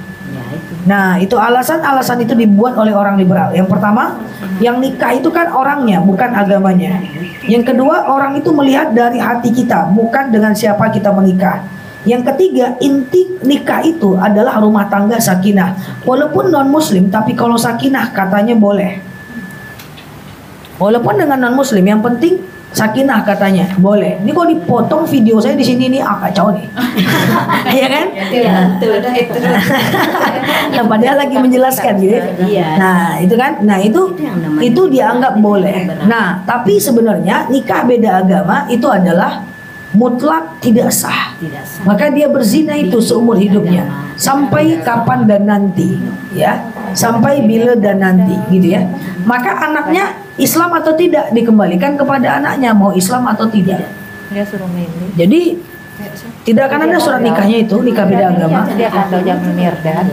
Nah, itu alasan itu dibuat oleh orang liberal. Yang pertama, yang nikah itu kan orangnya, bukan agamanya. Yang kedua, orang itu melihat dari hati kita, bukan dengan siapa kita menikah. Yang ketiga, inti nikah itu adalah rumah tangga sakinah. Walaupun non muslim, tapi kalau sakinah katanya boleh. Walaupun dengan non muslim, yang penting sakinah katanya boleh. Ini kalau dipotong video saya di sini nih kacau nih. Iya kan? Nah, padahal lagi menjelaskan gitu. Nah, itu kan. Nah, itu dianggap boleh. Nah, tapi sebenarnya nikah beda agama itu adalah mutlak tidak sah. Maka dia berzina itu seumur hidupnya sampai kapan dan nanti, ya. Sampai bila dan nanti, gitu ya. Maka anaknya Islam atau tidak dikembalikan kepada anaknya mau Islam atau tidak. Dia suruh milih. Jadi tidak akan ada surat nikahnya itu nikah beda agama. Dia akan tahu jam mirdan.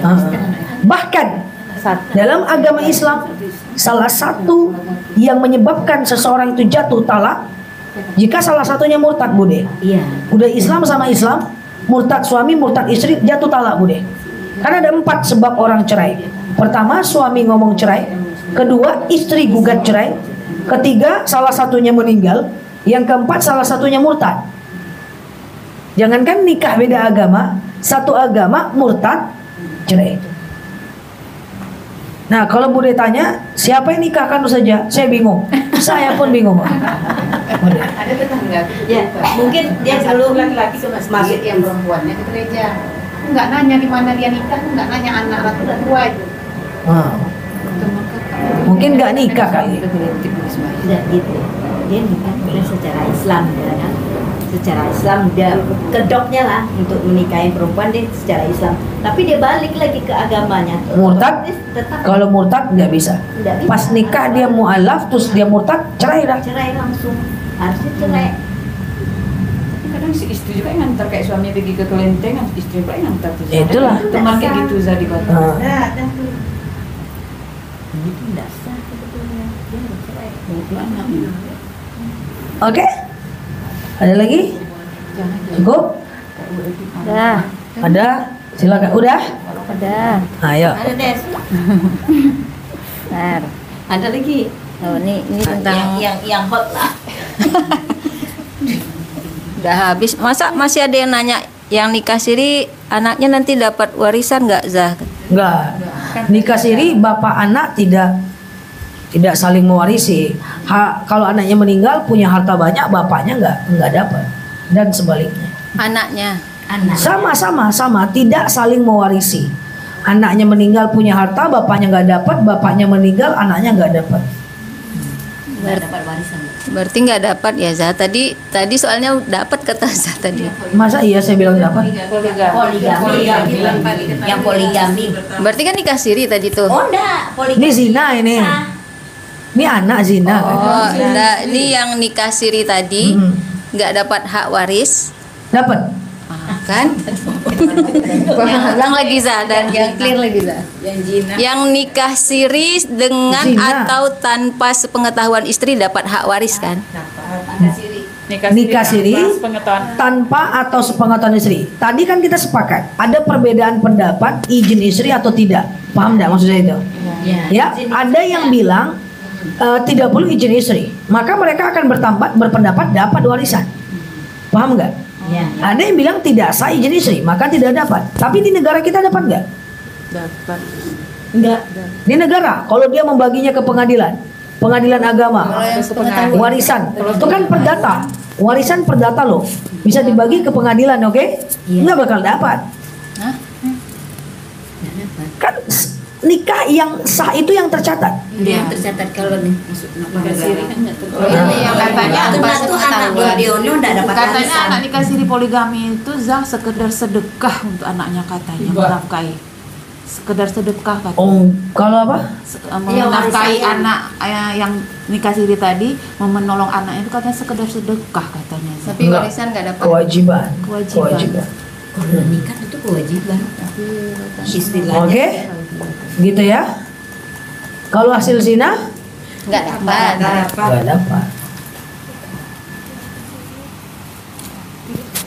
Bahkan dalam agama Islam salah satu yang menyebabkan seseorang itu jatuh talak jika salah satunya murtad, Bude. Iya. Udah Islam sama Islam, murtad suami, murtad istri, jatuh talak, Bude. Karena ada 4 sebab orang cerai. Pertama, suami ngomong cerai. Kedua, istri gugat cerai. Ketiga, salah satunya meninggal. Yang keempat, salah satunya murtad. Jangankan nikah beda agama, satu agama murtad cerai. Nah, kalau Bude tanya, siapa yang nikahkan saja? Saya bingung. Saya pun bingung. Ada tetangga. Ya, mungkin dia dulu laki-laki ke masjid, yang perempuannya ke gereja. nggak nanya di mana dia nikah, nggak nanya anak laki tua itu. Mungkin nggak nikah kali. Tidak gitu. Dia nikah boleh secara Islam ya kan. Secara Islam dia kedoknya lah untuk menikahi perempuan dia secara Islam. Tapi dia balik lagi ke agamanya. Murtad? Tetap Kalau murtad nggak bisa. Nggak bisa. Pas nikah dia mualaf terus dia murtad, cerai dah. cerai langsung. Harusnya cerai. Kadang si istri juga yang ngantar, kayak suaminya pergi ke kelenteng, istri juga yang ngantar tuh. Itulah. Teman kayak gitu Zah di kota. Ini tuh nggak sah sebetulnya. Dia harus cerai. Oke? Ada lagi? Cukup? Udah, Ada? Silakan. Udah? udah. Ayo. Ada Des. Bentar. Ada lagi. Oh, ini tentang yang hot lah. udah habis. Masa masih ada yang nanya yang nikah siri anaknya nanti dapat warisan nggak, Zah? Enggak. Nikah siri bapak anak tidak saling mewarisi. Kalau anaknya meninggal punya harta banyak, bapaknya enggak dapat. Dan sebaliknya. Anaknya. Sama tidak saling mewarisi. Anaknya meninggal punya harta, bapaknya nggak dapat, bapaknya meninggal, anaknya nggak dapat. Nggak dapat warisan. Berarti nggak dapat ya, Zah? Tadi soalnya dapat kata Zah tadi. Masa iya saya bilang dapat? Poligami. Yang poligami. Berarti kan nikah siri tadi tuh. Oh enggak, poligami. Ini zina ini. Ini anak zina. Oh, enggak. Ini yang nikah siri tadi Hmm. nggak dapat hak waris, Dapat. kan? Yang lagi Zah dan yang clear lagi Zah. Yang nikah siri dengan Zina. atau tanpa sepengetahuan istri dapat hak waris kan? Nikah siri pengetahuan. tanpa atau sepengetahuan istri. Tadi kan kita sepakat ada perbedaan pendapat izin istri atau tidak. Paham enggak maksud saya itu? Ya, ada yang bilang tidak perlu izin istri. Maka mereka akan berpendapat dapat warisan. Paham enggak? Ya. Ada yang bilang tidak sah izin istri, maka tidak dapat. Tapi di negara kita dapat enggak? Dapat. Enggak. Di negara kalau dia membaginya ke pengadilan agama, warisan itu kan perdata. Warisan perdata loh, bisa dibagi ke pengadilan, oke? Nggak bakal dapat. Kan nikah yang sah itu yang tercatat. Dia yang tercatat kalau nih. Yang katanya Itu anak Diono enggak dapat katanya warisan. anak nikah siri poligami itu Zah sekedar sedekah untuk anaknya katanya menafkahi. Sekedar sedekah katanya. Oh, kalau apa? Menafkahi warisan. anak yang nikah siri tadi, menolong anaknya itu katanya sekedar sedekah katanya. Zah. Tapi Enggak. warisan nggak dapat. Kewajiban. Kewajiban. Kalau nikah itu kewajiban. Istilahnya. Oke, gitu ya. Kalau hasil zina Nggak dapat. nggak dapat.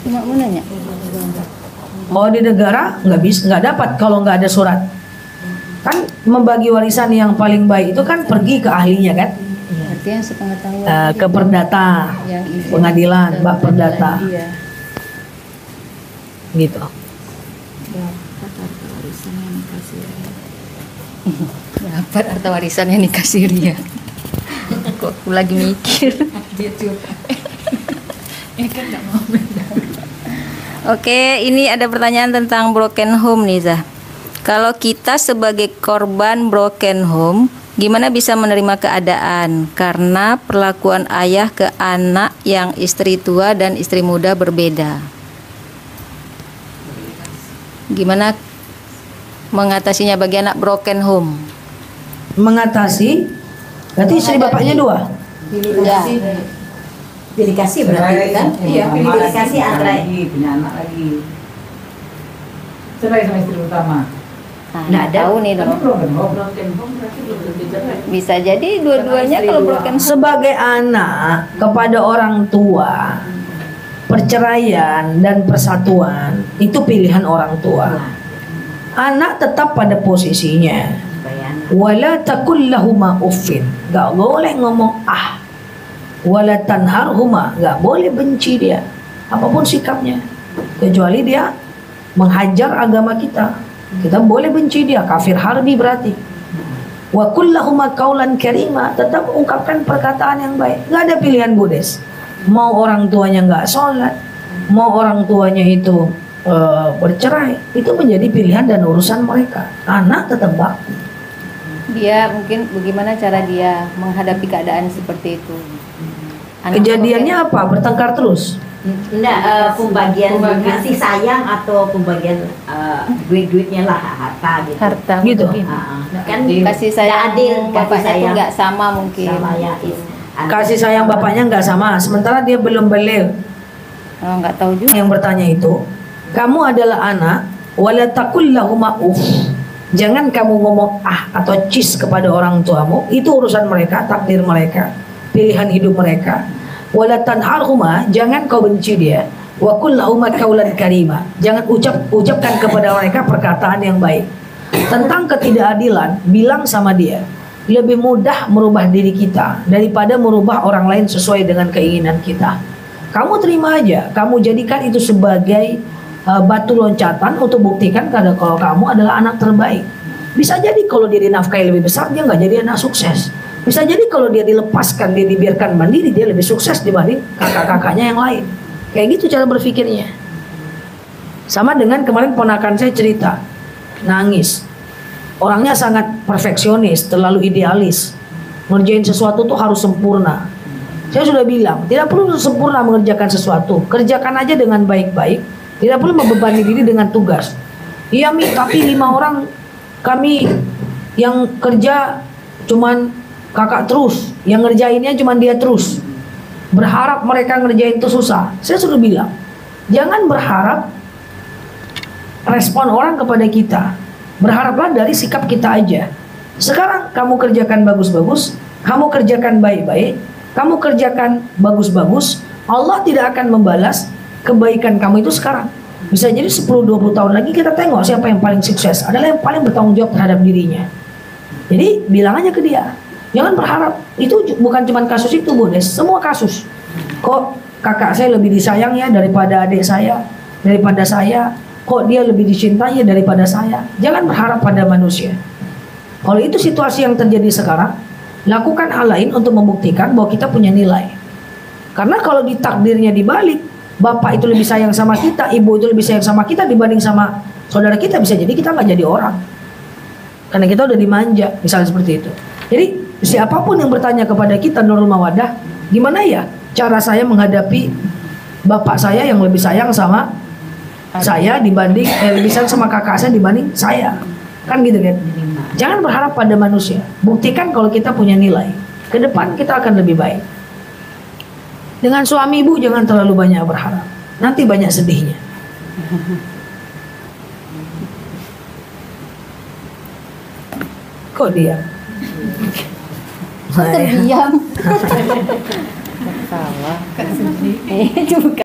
Cuma mau nanya. Oh, di negara nggak bisa, nggak dapat kalau nggak ada surat. Kan membagi warisan yang paling baik itu kan pergi ke ahlinya kan, Berarti yang sepengetahuan ke perdata, yang izin pengadilan, dan bak perdata, Iya. gitu. Dapat harta warisan yang nikah siri ya. Kok aku lagi mikir. Oke, ini ada pertanyaan tentang broken home nih Zah. Kalau kita sebagai korban broken home, gimana bisa menerima keadaan? Karena perlakuan ayah ke anak yang istri tua dan istri muda berbeda. Gimana mengatasinya bagi anak broken home? Mengatasi, berarti istri bapaknya dua. Ya. Pilih kasih berarti kan? Iya, Pilih kasih antara punya anak lagi. Cerai sama istri pertama. Nah, Nggak ada. tahu nih dong. Broken home berarti belum tentu cerai. Bisa jadi dua-duanya kalau broken home. Sebagai anak kepada orang tua, perceraian dan persatuan itu pilihan orang tua. Anak tetap pada posisinya. Wala takul lahuma uffin. Gak boleh ngomong ah. Wala tanharhuma. Gak boleh benci dia. Apapun sikapnya. Kecuali dia menghajar agama kita. Kita boleh benci dia. Kafir harbi berarti. Wa kullahuma qaulan karima. Tetap ungkapkan perkataan yang baik. Gak ada pilihan Budes. Mau orang tuanya gak sholat, mau orang tuanya itu bercerai, itu menjadi pilihan dan urusan mereka. Anak tetap bakti. Dia mungkin bagaimana cara dia menghadapi keadaan seperti itu? Kejadiannya apa? Bertengkar terus. Enggak, pembagian kasih sayang atau pembagian duit-duitnya lah, harta gitu. Harta Gitu. mungkin. Kan Kasih sayang adil, bapaknya itu nggak sama mungkin. sama ya Kasih sayang bapaknya nggak sama, sementara dia belum balik. Oh, nggak tahu juga. Yang bertanya itu, kamu adalah anak, wala taqul lahuma uff. Jangan kamu ngomong atau cis kepada orang tuamu, itu urusan mereka, takdir mereka, pilihan hidup mereka. Wala tanharhuma, jangan kau benci dia. Wa qul lahuma qaulan karima. Jangan ucapkan kepada mereka perkataan yang baik. Tentang ketidakadilan, bilang sama dia, lebih mudah merubah diri kita daripada merubah orang lain sesuai dengan keinginan kita. Kamu terima aja, kamu jadikan itu sebagai batu loncatan untuk buktikan kalau kamu adalah anak terbaik. Bisa jadi kalau dia dinafkahi lebih besar, dia nggak jadi anak sukses. Bisa jadi kalau dia dilepaskan, dia dibiarkan mandiri, dia lebih sukses dibanding kakak-kakaknya yang lain. Kayak gitu cara berpikirnya. Sama dengan kemarin ponakan saya cerita, nangis. Orangnya sangat perfeksionis, terlalu idealis. Ngerjain sesuatu tuh harus sempurna. Saya sudah bilang, tidak perlu sempurna mengerjakan sesuatu. Kerjakan aja dengan baik-baik. Tidak perlu membebani diri dengan tugas. Iya Mi, tapi 5 orang kami yang kerja cuman kakak terus, yang ngerjainnya cuman dia terus. Berharap mereka ngerjain itu susah. Saya sudah bilang, jangan berharap respon orang kepada kita. Berharaplah dari sikap kita aja. Sekarang kamu kerjakan bagus-bagus, kamu kerjakan baik-baik, kamu kerjakan bagus-bagus, Allah tidak akan membalas kebaikan kamu itu sekarang. Bisa jadi 10-20 tahun lagi kita tengok siapa yang paling sukses, adalah yang paling bertanggung jawab terhadap dirinya. Jadi bilang aja ke dia, jangan berharap. Itu bukan cuma kasus itu Bu Des, semua kasus. Kok kakak saya lebih disayang ya daripada adik saya, daripada saya. Kok dia lebih dicintai ya daripada saya. Jangan berharap pada manusia. Kalau itu situasi yang terjadi sekarang, lakukan hal lain untuk membuktikan bahwa kita punya nilai. Karena kalau di takdirnya dibalik, bapak itu lebih sayang sama kita, ibu itu lebih sayang sama kita dibanding sama saudara kita, bisa jadi kita nggak jadi orang. Karena kita udah dimanja, misalnya seperti itu. Jadi siapapun yang bertanya kepada kita Nurul Mawadah, gimana ya cara saya menghadapi bapak saya yang lebih sayang sama saya dibanding lebih sayang sama kakak saya dibanding saya, kan gitu kan? Jangan berharap pada manusia. Buktikan kalau kita punya nilai. Ke depan kita akan lebih baik. Dengan suami ibu jangan terlalu banyak berharap. Nanti banyak sedihnya. Kok dia? Terdiam. Salah. Juga.